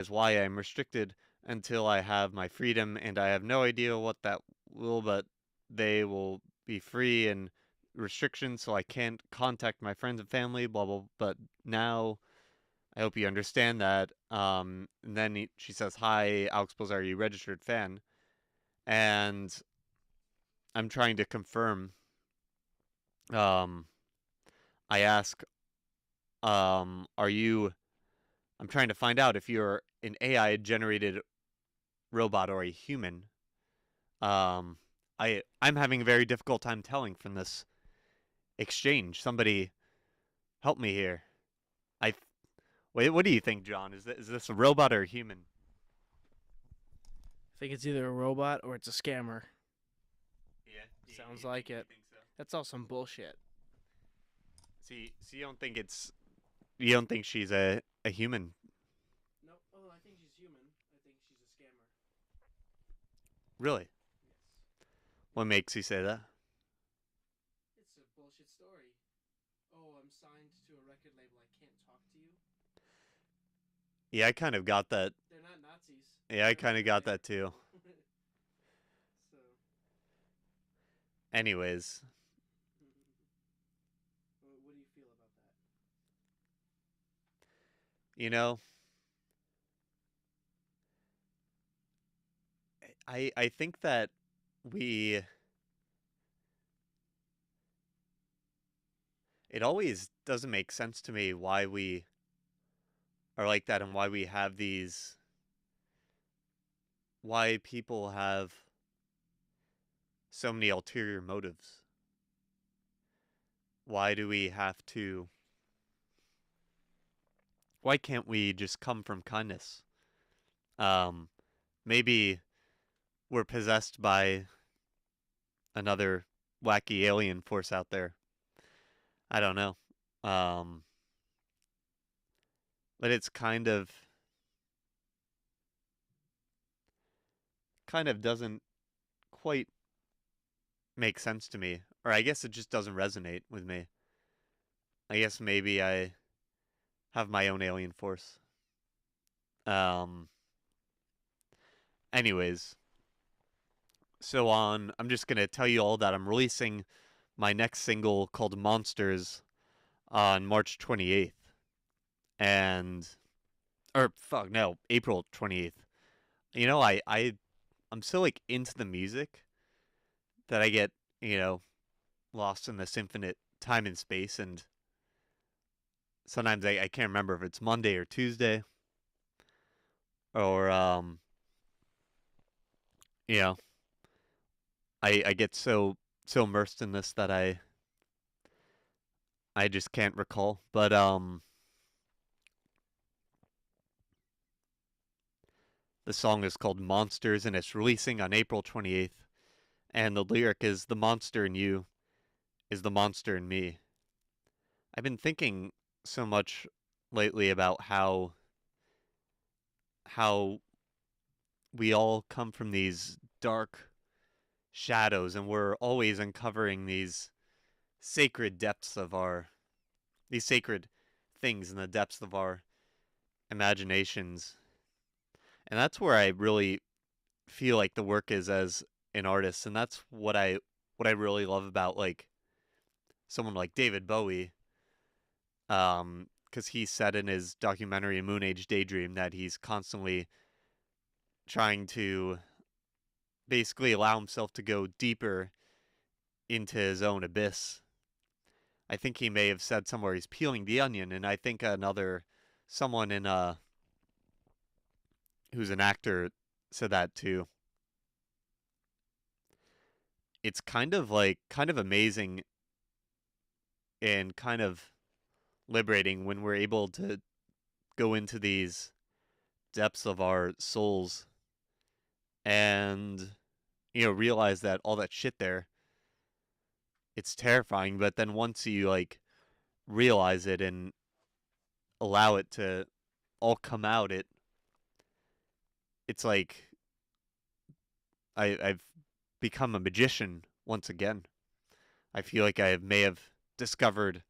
is why I'm restricted until I have my freedom, and I have no idea what that will, but they will be free and restrictions, so I can't contact my friends and family, blah blah. But now I hope you understand that. And then she says, "Hi, Alex Blizzard, are you a registered fan?" And I'm trying to confirm. Um, I ask, "Are you?" I'm trying to find out if you're an AI generated robot or a human. Um, I'm having a very difficult time telling from this exchange. Somebody help me here. I Wait. What do you think, John? Is this a robot or a human? I think it's either a robot or it's a scammer. Yeah. Sounds like You it. think so? That's all some bullshit. See, you don't think you don't think she's a human, No, oh, I think she's human. I think she's a scammer. really? Yes. What makes you say that? It's a bullshit story. Oh, I'm signed to a record label. I can't talk to you. Yeah, I kind of got that. They're not Nazis. Yeah, I kind of got that too. So, Anyways, what do you feel about that? you know, I think that we it always doesn't make sense to me why we are like that and why people have so many ulterior motives. Why do we have to why can't we just come from kindness? Um Maybe we're possessed by another wacky alien force out there. I don't know. Um but it's kind of doesn't quite make sense to me. Or I guess it just doesn't resonate with me. I guess maybe I have my own alien force. Um Anyways, I'm just going to tell you all that I'm releasing my next single called Monsters on March 28th. And or fuck, no, April 28th. You know, I'm so like into the music that I get, you know, lost in this infinite time and space, and sometimes I can't remember if it's Monday or Tuesday or you know, I get so immersed in this that I just can't recall. But the song is called Monsters and it's releasing on April 28th. And the lyric is the monster in you is the monster in me. I've been thinking so much lately about how we all come from these dark shadows and we're always uncovering sacred depths of our these sacred things in the depths of our imaginations. And that's where I really feel like the work is as an artist, and that's what I really love about like someone like David Bowie, because he said in his documentary Moon Age Daydream that he's constantly trying to basically allow himself to go deeper into his own abyss. I think he may have said somewhere he's peeling the onion, and I think another someone in who's an actor said that too. It's kind of amazing and kind of liberating when we're able to go into these depths of our souls and realize that all that shit there, it's terrifying, but then once you like realize it and allow it to all come out, it's like I've become a magician once again. I feel like may have discovered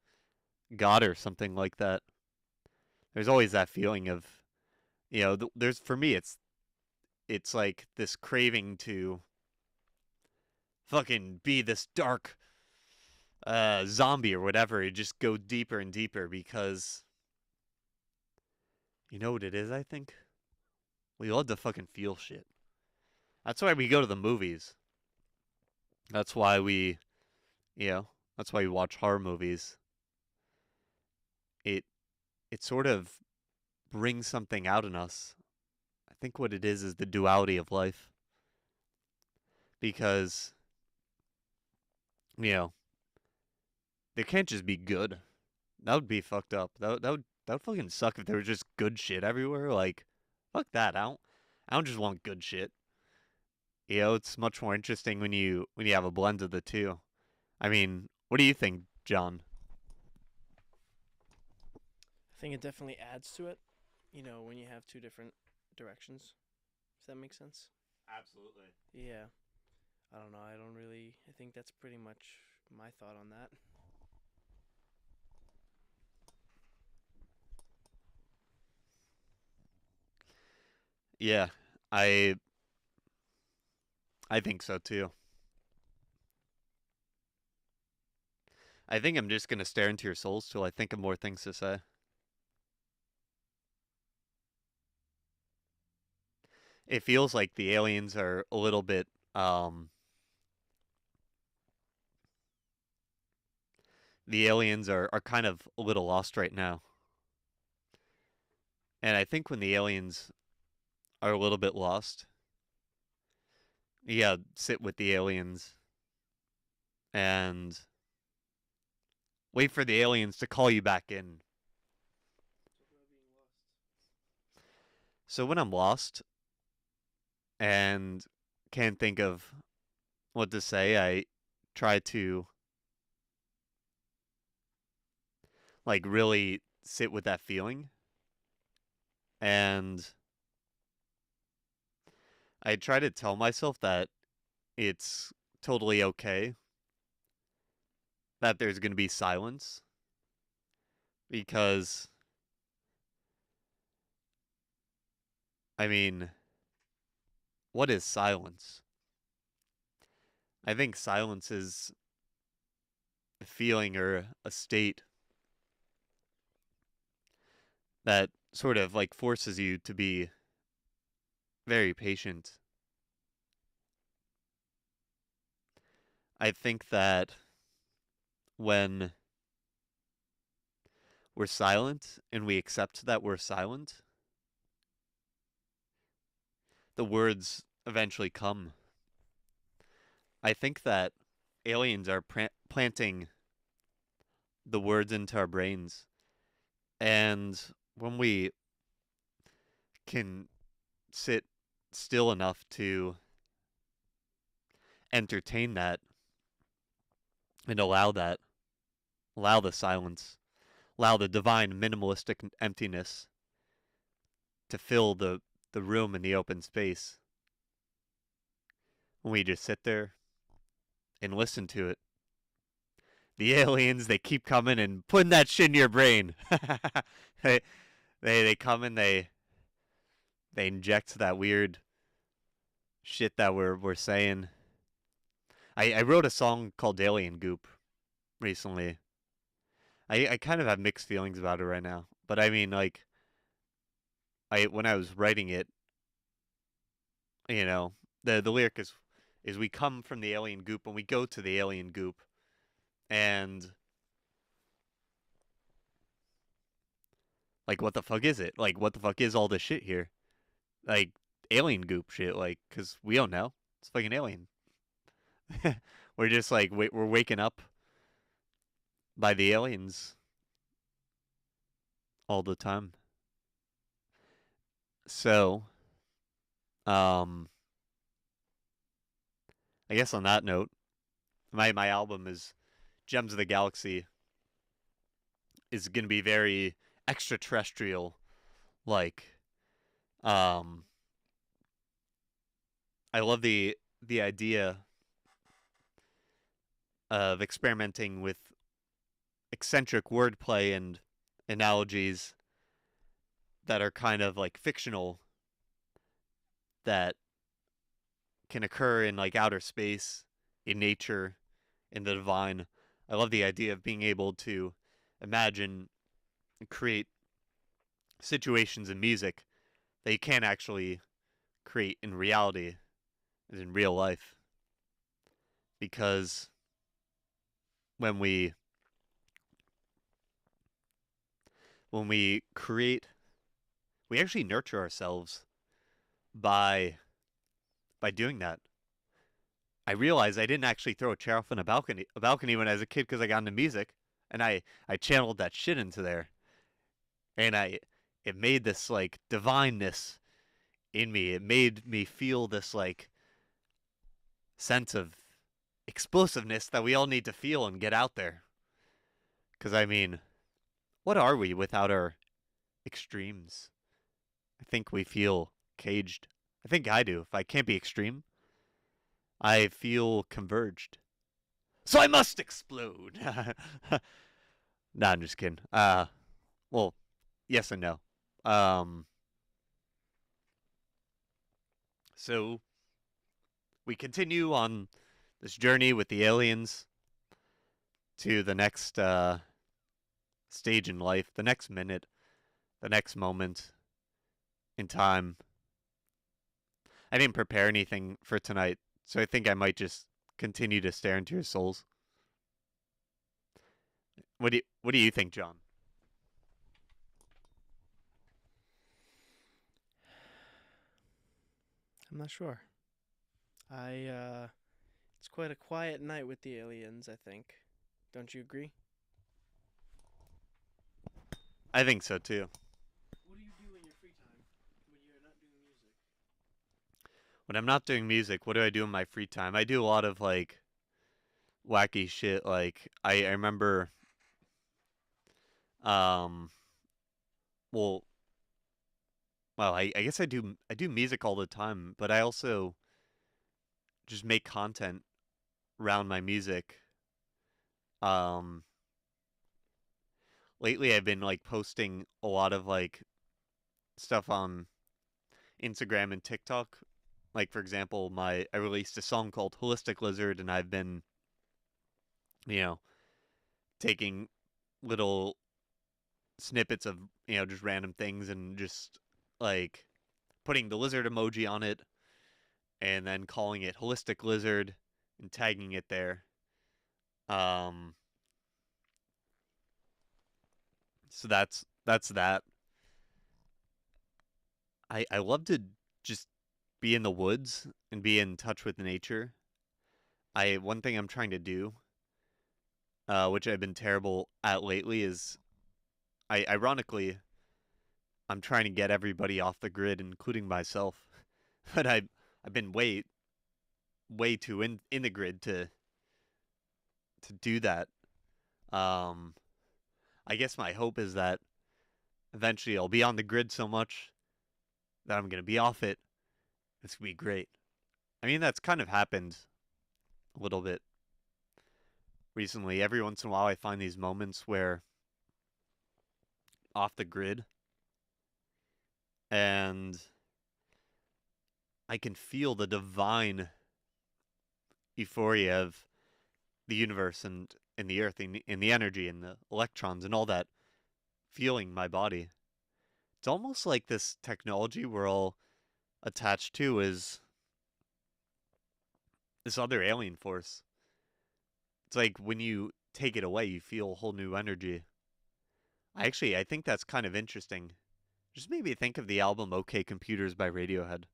God or something like that. There's always that feeling of there's for me it's like this craving to fucking be this dark zombie or whatever. You just go deeper and deeper because you know what it is. I think we love to fucking feel shit. That's why we go to the movies. That's why we, you know, that's why we watch horror movies. It it sort of brings something out in us. I think what it is the duality of life because you know there can't just be good. That would be fucked up. That would fucking suck if there was just good shit everywhere. Like, fuck that. I don't just want good shit. It's much more interesting when you have a blend of the two. I mean, what do you think, John? I think it definitely adds to it. When you have two different directions. Does that make sense? Absolutely. Yeah. I don't know. I don't really. I think that's pretty much my thought on that. Yeah, I I think so too. I think I'm just gonna stare into your souls till I think of more things to say. It feels like the aliens are a little bit the aliens are kind of a little lost right now. And I think when the aliens are a little bit lost, yeah, sit with the aliens and wait for the aliens to call you back in. Talk about being lost. So when I'm lost and can't think of what to say, I try to like really sit with that feeling and I try to tell myself that it's totally okay that there's going to be silence because I mean, what is silence? I think silence is a feeling or a state that sort of like forces you to be very patient. I think that when we're silent and we accept that we're silent, the words eventually come. I think that aliens are planting the words into our brains. And when we can sit still enough to entertain that and allow the silence, allow the divine minimalistic emptiness to fill the room and the open space. When we just sit there and listen to it, the aliens they keep coming and putting that shit in your brain. they they come and they inject that weird shit that we're saying. I wrote a song called Alien Goop recently. I kind of have mixed feelings about it right now. But I mean like I when I was writing it, you know, the lyric is we come from the alien goop and we go to the alien goop and like what the fuck is it? Like what the fuck is all this shit here? Like alien goop shit like cuz we don't know. It's fucking alien. We're just like we're waking up by the aliens all the time. So, um I guess on that note, my album is Gems of the Galaxy is going to be very extraterrestrial like um I love the idea of experimenting with eccentric wordplay and analogies that are kind of like fictional that can occur in like outer space, in nature, in the divine. I love the idea of being able to imagine and create situations in music that you can't actually create in reality, as in real life. Because when we create, we actually nurture ourselves by doing that. I realized I didn't actually throw a chair off in a balcony when I was a kid because I got into music, and I channeled that shit into there, and it made this like divineness in me. It made me feel this like sense of explosiveness that we all need to feel and get out there. Because I mean, what are we without our extremes? I think we feel caged. I think I do. If I can't be extreme, I feel converged. So I must explode. Nah, I'm just kidding. Well, yes and no. Um, so we continue on this journey with the aliens to the next stage in life, the next minute, the next moment in time. I didn't prepare anything for tonight, so I think I might just continue to stare into your souls. What do you think, John? I'm not sure. It's quite a quiet night with the aliens, I think. Don't you agree? I think so too. What do you do in your free time when you're not doing music? When I'm not doing music, what do I do in my free time? I do a lot of like wacky shit. Like I remember um well I guess I do music all the time, but I also just make content around my music. Um Lately I've been like posting a lot of like stuff on Instagram and TikTok. Like for example, my I released a song called Holistic Lizard, and I've been, you know, taking little snippets of, just random things and just like putting the lizard emoji on it and then calling it Holistic Lizard and tagging it there. Um so that's that. I love to just be in the woods and be in touch with nature. I One thing I'm trying to do, which I've been terrible at lately, is ironically I'm trying to get everybody off the grid, including myself. But I've been way too in the grid to do that. Um, I guess my hope is that eventually I'll be on the grid so much that I'm gonna be off it. It's gonna be great. I mean, that's kind of happened a little bit recently. Every once in a while, I find these moments where off the grid, and I can feel the divine euphoria of the universe and the earth and the energy and the electrons and all that feeling my body. It's almost like this technology we're all attached to is this other alien force. It's like when you take it away, you feel a whole new energy. I think that's kind of interesting. Just maybe think of the album OK Computers by Radiohead.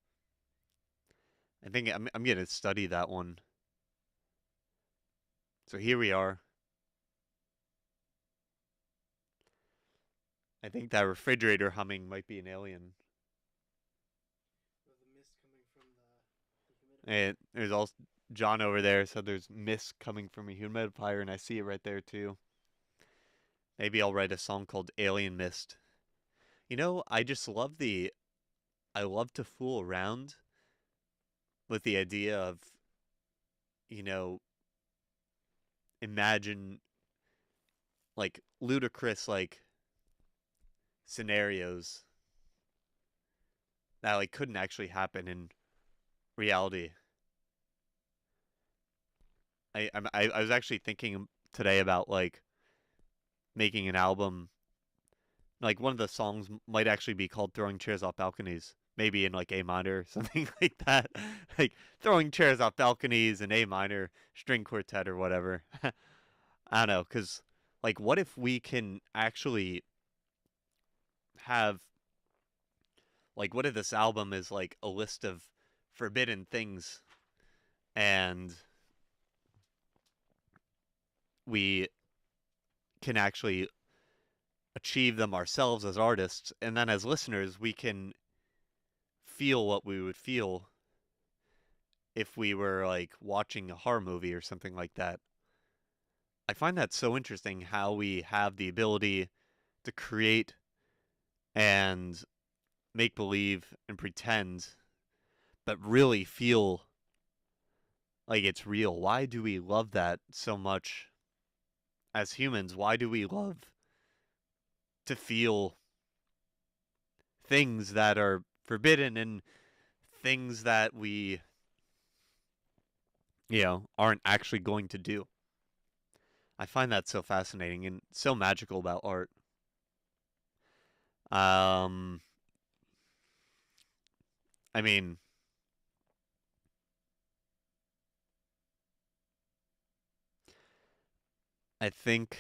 I think I'm going to study that one. So here we are. I think that refrigerator humming might be an alien. With the mist coming from the humidifier. And there's also John over there, so there's mist coming from a humidifier, and I see it right there too. Maybe I'll write a song called Alien Mist. I just love I love to fool around with the idea of, you know, imagine like ludicrous like scenarios that like couldn't actually happen in reality. I was actually thinking today about like making an album. Like one of the songs might actually be called "Throwing Chairs Off Balconies," maybe in like A minor or something like that. Like throwing chairs off balconies in A minor string quartet or whatever. I don't know, cause like what if we can actually have like what if this album is like a list of forbidden things and we can actually achieve them ourselves as artists, and then as listeners we can feel what we would feel if we were like watching a horror movie or something like that. I find that so interesting how we have the ability to create and make believe and pretend, but really feel like it's real. Why do we love that so much as humans? Why do we love to feel things that are forbidden and things that we, aren't actually going to do? I find that so fascinating and so magical about art. Um, I mean, I think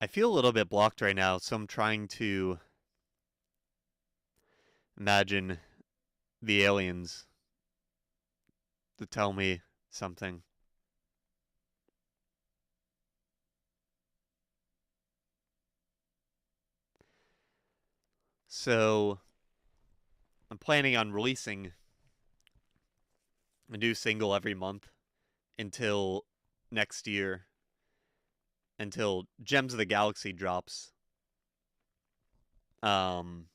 I feel a little bit blocked right now, so I'm trying to imagine the aliens to tell me something. So I'm planning on releasing a new single every month until next year, until Gems of the Galaxy drops. Um,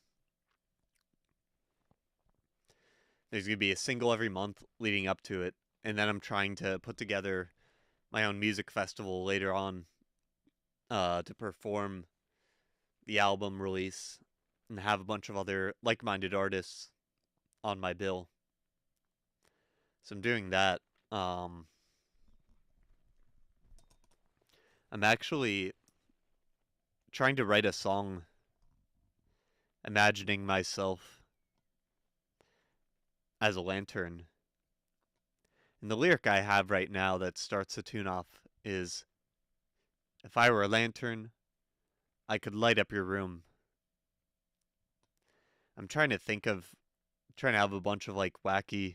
there's gonna be a single every month leading up to it, and then I'm trying to put together my own music festival later on to perform the album release and have a bunch of other like-minded artists on my bill. So I'm doing that. Um, I'm actually trying to write a song imagining myself as a lantern. And the lyric I have right now that starts the tune off is, "If I were a lantern, I could light up your room." I'm trying to have a bunch of like wacky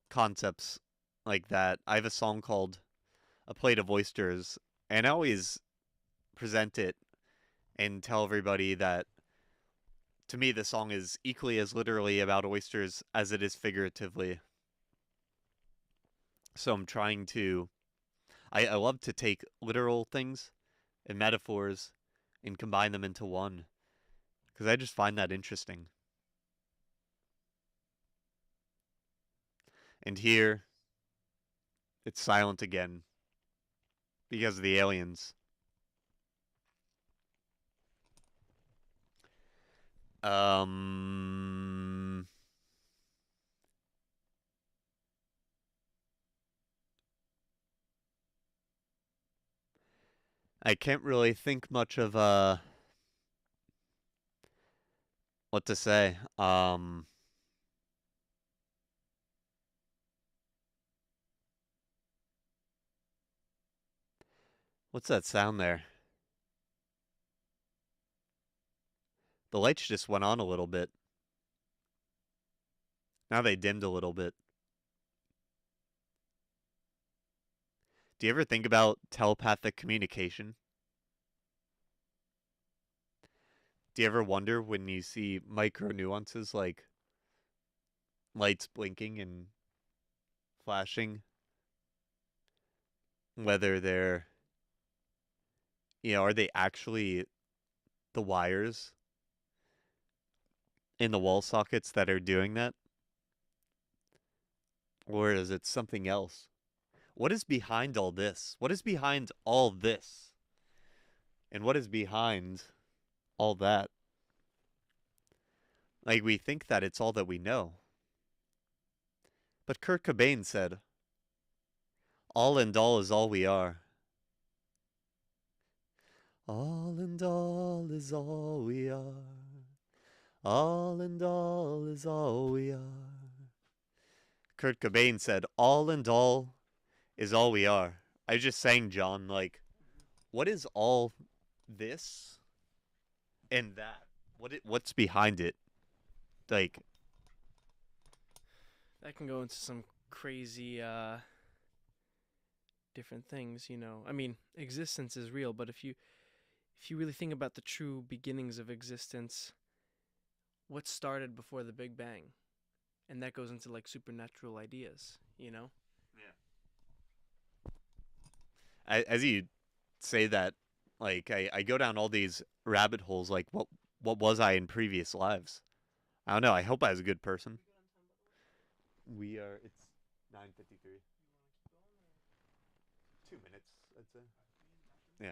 concepts like that. I have a song called "A Plate of Oysters," and I always present it and tell everybody that to me the song is equally as literally about oysters as it is figuratively. So I'm trying to I love to take literal things and metaphors and combine them into one because I just find that interesting. And here it's silent again because of the aliens. Um I can't really think much of what to say. What's that sound there? The lights just went on a little bit. Now they dimmed a little bit. Do you ever think about telepathic communication? Do you ever wonder when you see micro nuances like lights blinking and flashing, whether they're, are they actually the wires in the wall sockets that are doing that? Or is it something else? What is behind all this? What is behind all this? And what is behind all that? Like, we think that it's all that we know. But Kurt Cobain said, all and all is all we are. All and all is all we are. All and all is all we are. Kurt Cobain said, all and all is all we are. I was just saying, John, like, what is all this and that? What's behind it? Like, That can go into some crazy different things, you know. I mean, existence is real, but if you really think about the true beginnings of existence, what started before the Big Bang? And that goes into like supernatural ideas, you know? as you say that, like, I go down all these rabbit holes, like, what was I in previous lives? I don't know. I hope I was a good person. We are. It's 9:53. 2 minutes, I'd say. Yeah.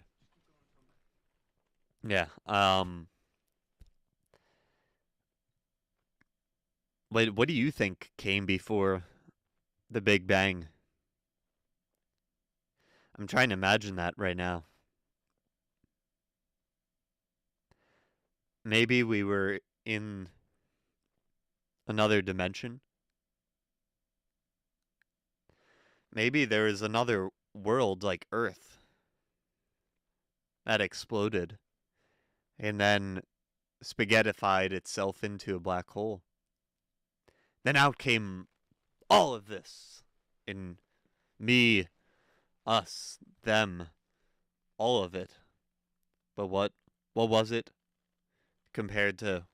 Yeah. What do you think came before the Big Bang? I'm trying to imagine that right now. Maybe we were in another dimension. Maybe there is another world like Earth that exploded and then spaghettified itself into a black hole. Then out came all of this in me, us, them, all of it. But what was it compared to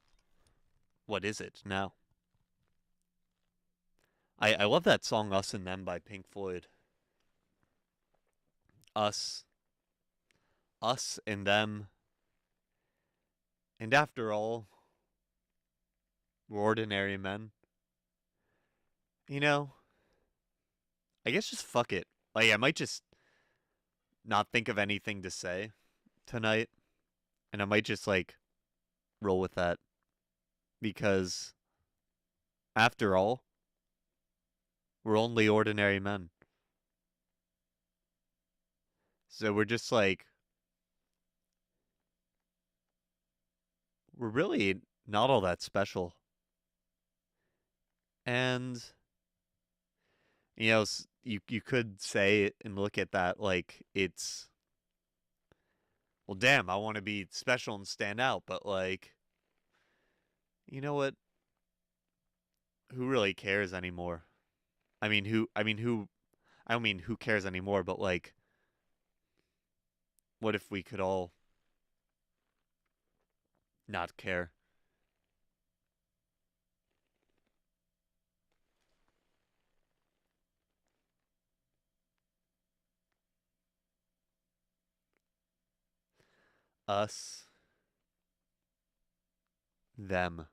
what is it now? I love that song Us and Them by Pink Floyd. Us and them. And after all, we're ordinary men. You know, I guess just fuck it. Like, I might just not think of anything to say tonight, and I might just, like, roll with that. Because, after all, we're only ordinary men. So we're just, like, we're really not all that special. And, you know, you could say and look at that like it's, well, damn, I want to be special and stand out, but, like, you know what? Who really cares anymore? I mean, I don't mean who cares anymore, but, like, what if we could all not care? Us, them.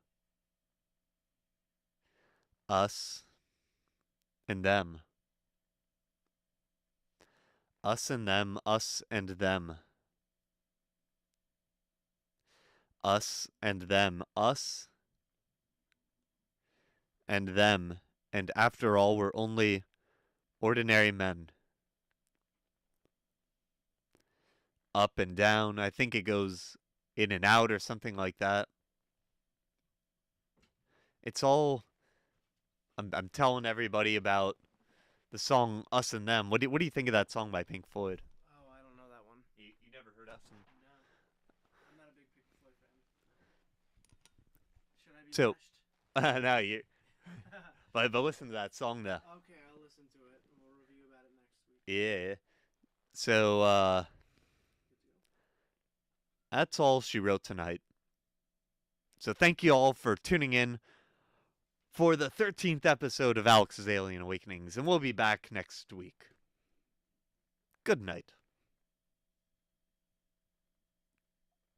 Us and them. Us and them, us and them. Us and them, us and them. And after all, we're only ordinary men. Up and down. I think it goes in and out or something like that. It's all. I'm telling everybody about the song "Us and Them." What do you think of that song by Pink Floyd? Oh, I don't know that one. You never heard Us and? No, I'm not a big Pink Floyd fan. Should I be So, bashed? no, you. But listen to that song though. Okay, I'll listen to it and we'll review about it next week. Yeah. So Good to go. that's all she wrote tonight. So thank you all for tuning in for the 13th episode of Alex's Alien Awakenings, and we'll be back next week. Good night.